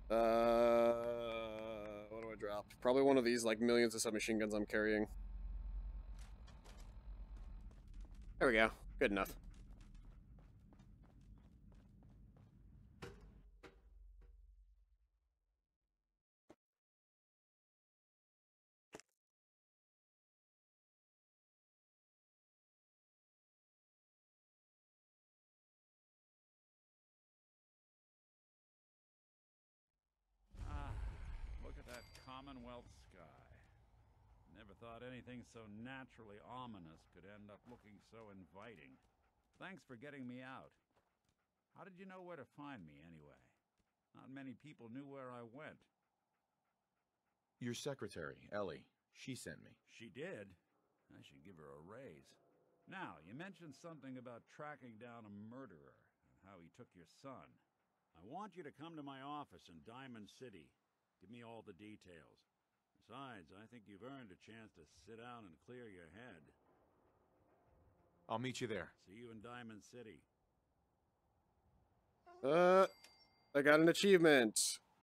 Speaker 1: What do I drop? Probably one of these, like, millions of submachine guns I'm carrying. There we go. Good enough.
Speaker 2: Look at that Commonwealth sky. Never thought anything so naturally ominous could end up looking so inviting. Thanks for getting me out. How did you know where to find me, anyway? Not many people knew where I went.
Speaker 9: Your secretary, Ellie, she sent me.
Speaker 2: She did? I should give her a raise. Now, you mentioned something about tracking down a murderer and how he took your son. I want you to come to my office in Diamond City. Give me all the details. Besides, I think you've earned a chance to sit down and clear your head.
Speaker 9: I'll meet you there.
Speaker 2: See you in Diamond City.
Speaker 1: I got an achievement.